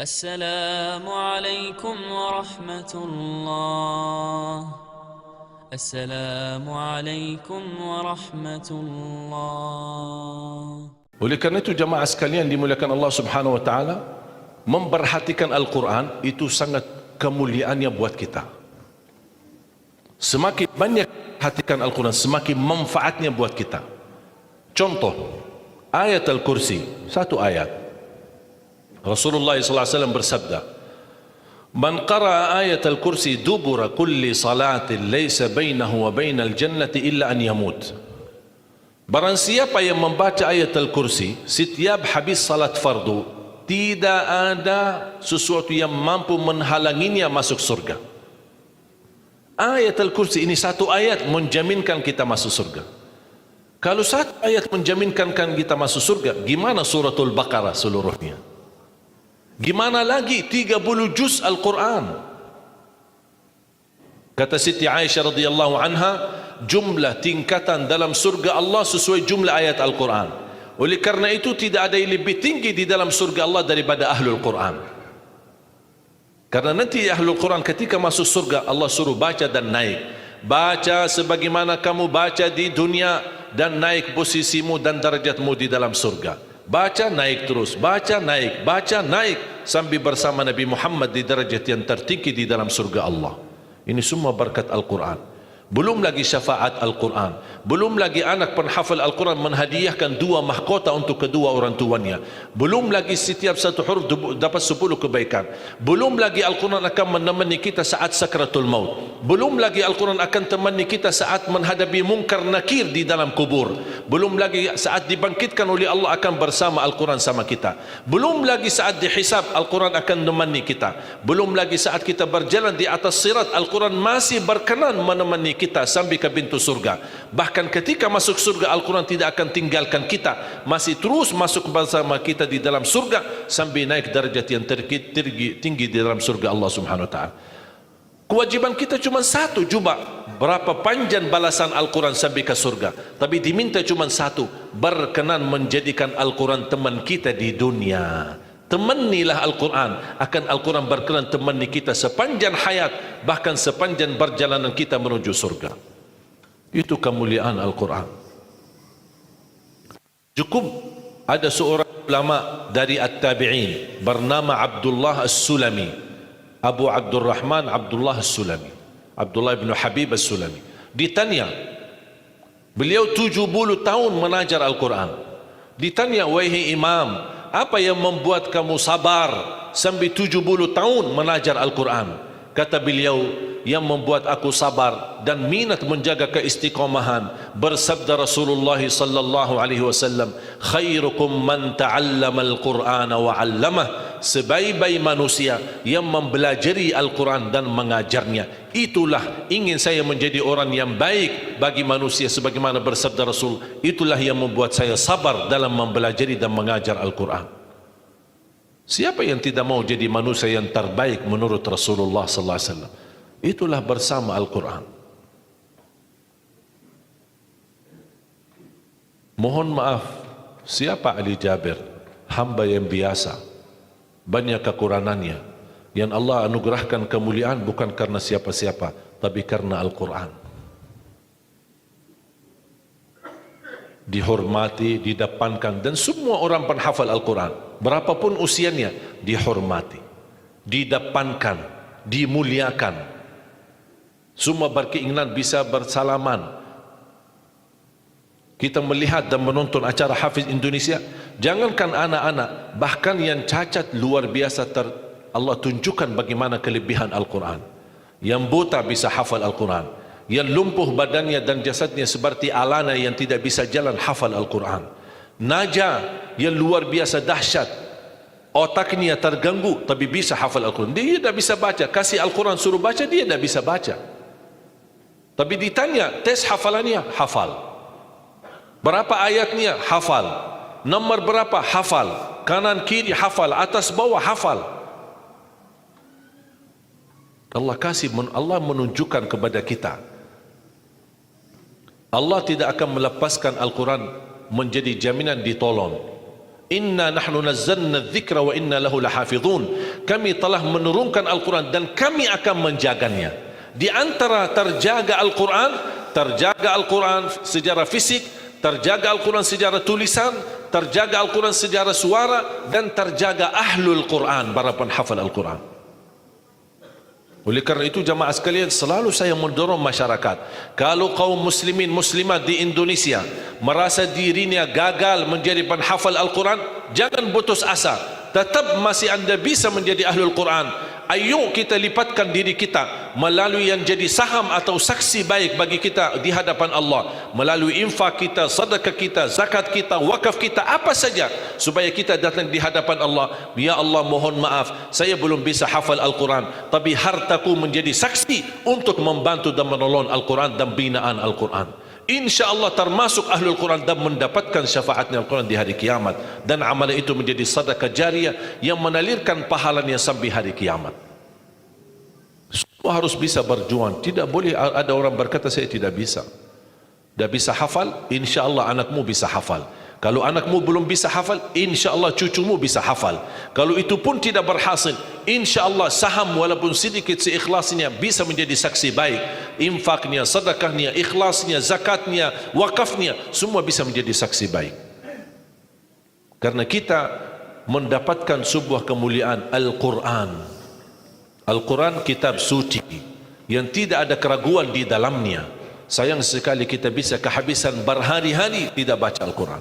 السلام عليكم ورحمة الله. السلام عليكم ورحمة الله. Oleh kerana itu jamaah sekalian dimuliakan Allah Subhanahu wa taala, memperhatikan Al-Quran itu sangat kemuliaannya buat kita. Semakin banyak perhatikan Al-Quran, semakin manfaatnya buat kita. Contoh, ayat Al-Kursi, satu ayat. Rasulullah SAW bersabda, "Man qara'a ayat Al-Kursi dubura kulli salatin laysa bainahu wa bainal jannati illa an yamut." Barang siapa yang membaca ayat Al-Kursi setiap habis salat fardu, tidak ada sesuatu yang mampu menghalanginya masuk surga. Ayat Al-Kursi ini satu ayat menjaminkan kita masuk surga. Kalau satu ayat menjaminkan kita masuk surga, gimana suratul Baqarah seluruhnya? Gimana lagi 30 juz Al-Quran? Kata Siti Aisyah radhiyallahu anha, jumlah tingkatan dalam surga Allah sesuai jumlah ayat Al-Quran. Oleh karena itu tidak ada yang lebih tinggi di dalam surga Allah daripada Ahlul Quran. Karena nanti Ahlul Quran ketika masuk surga Allah suruh baca dan naik. Baca sebagaimana kamu baca di dunia dan naik posisimu dan darjatmu di dalam surga. Baca naik terus, baca naik sampai bersama Nabi Muhammad di darjat yang tertinggi di dalam surga Allah. Ini semua berkat Al-Quran. Belum lagi syafaat Al-Quran, belum lagi anak penghafal Al-Quran menhadiahkan 2 mahkota untuk kedua orang tuanya, belum lagi setiap satu huruf dapat 10 kebaikan, belum lagi Al-Quran akan menemani kita saat sakratul maut, belum lagi Al-Quran akan temani kita saat menghadapi mungkar nakir di dalam kubur, belum lagi saat dibangkitkan oleh Allah akan bersama Al-Quran sama kita, belum lagi saat dihisab Al-Quran akan menemani kita, belum lagi saat kita berjalan di atas sirat Al-Quran masih berkenan menemani kita sampai ke pintu surga. Bahkan ketika masuk surga Al-Quran tidak akan tinggalkan kita, masih terus masuk bersama kita di dalam surga sampai naik darjat yang tinggi di dalam surga Allah Subhanahu wa taala. Kewajiban kita cuma satu, coba berapa panjang balasan Al-Quran sampai ke surga, tapi diminta cuma satu, berkenan menjadikan Al-Quran teman kita di dunia. Temanilah Al-Quran, akan Al-Quran berkenan temani kita sepanjang hayat, bahkan sepanjang perjalanan kita menuju surga. Itu kemuliaan Al-Quran. Cukup ada seorang ulama dari At-Tabi'in bernama Abdullah As-Sulami, Abu Abdurrahman Abdullah As-Sulami, Abdullah bin Habib As-Sulami. Ditanya, beliau 70 tahun mengajar Al-Quran. Ditanya, wahai imam, apa yang membuat kamu sabar sampai 70 tahun mengajar Al-Quran? Kata beliau, yang membuat aku sabar dan minat menjaga keistiqomahan, bersabda Rasulullah sallallahu alaihi wasallam, khairukum man ta'allama al-Qur'ana wa 'allamah, sebaik-baik manusia yang mempelajari Al-Quran dan mengajarnya. Itulah ingin saya menjadi orang yang baik bagi manusia, sebagaimana bersabda Rasul, itulah yang membuat saya sabar dalam mempelajari dan mengajar Al-Quran. Siapa yang tidak mau jadi manusia yang terbaik menurut Rasulullah sallallahu alaihi wasallam? Itulah bersama Al-Quran. Mohon maaf, siapa Ali Jabir? Hamba yang biasa, banyak kekurangannya. Yang Allah anugerahkan kemuliaan bukan karena siapa-siapa, tapi karena Al-Quran. Dihormati, didepankan, dan semua orang penghafal Al-Quran, berapapun usianya, dihormati, didepankan, dimuliakan. Semua berkeinginan bisa bersalaman. Kita melihat dan menonton acara Hafiz Indonesia, jangankan anak-anak, bahkan yang cacat luar biasa Allah tunjukkan bagaimana kelebihan Al-Quran. Yang buta bisa hafal Al-Quran, yang lumpuh badannya dan jasadnya seperti alana yang tidak bisa jalan hafal Al-Quran. Naja yang luar biasa dahsyat, otaknya terganggu tapi bisa hafal Al-Quran. Dia tidak bisa baca, kasih Al-Quran suruh baca, dia tidak bisa baca. Tapi ditanya tes hafalannya, hafal. Berapa ayatnya? Hafal. Nomor berapa? Hafal. Kanan kiri hafal, atas bawah hafal. Allah menunjukkan kepada kita, Allah tidak akan melepaskan Al-Quran menjadi jaminan ditolong. Inna nahnu nazzalna dzikra wa inna lahu lahafizun. kami telah menurunkan Al-Quran dan kami akan menjaganya. Di antara terjaga Al-Quran secara fisik, terjaga Al-Quran secara tulisan, terjaga Al-Quran secara suara, dan terjaga ahlul Quran, para penghafal Al-Quran. Oleh kerana itu jamaah sekalian, selalu saya mendorong masyarakat, kalau kaum muslimin muslimat di Indonesia merasa dirinya gagal menjadi penghafal Al-Quran, jangan putus asa, tetap masih anda bisa menjadi ahlul Quran. Ayo kita lipatkan diri kita melalui yang jadi saham atau saksi baik bagi kita di hadapan Allah, melalui infak kita, sedekah kita, zakat kita, wakaf kita, apa saja, supaya kita datang di hadapan Allah. Ya Allah, mohon maaf, saya belum bisa hafal Al-Quran, tapi hartaku menjadi saksi untuk membantu dan menolong Al-Quran dan binaan Al-Quran. InsyaAllah termasuk ahlul Quran dan mendapatkan syafaatnya Al-Quran di hari kiamat, dan amalan itu menjadi sedekah jariah yang menalirkan pahalanya sampai hari kiamat. Semua harus bisa berjuang. Tidak boleh ada orang berkata saya tidak bisa hafal. InsyaAllah anakmu bisa hafal. Kalau anakmu belum bisa hafal, InsyaAllah cucumu bisa hafal. Kalau itu pun tidak berhasil, InsyaAllah saham walaupun sedikit seikhlasnya bisa menjadi saksi baik. Infaknya, sedekahnya, ikhlasnya, zakatnya, wakafnya, semua bisa menjadi saksi baik. Karena kita mendapatkan sebuah kemuliaan Al-Quran. Al-Quran kitab suci yang tidak ada keraguan di dalamnya. Sayang sekali kita bisa kehabisan berhari-hari tidak baca Al-Quran.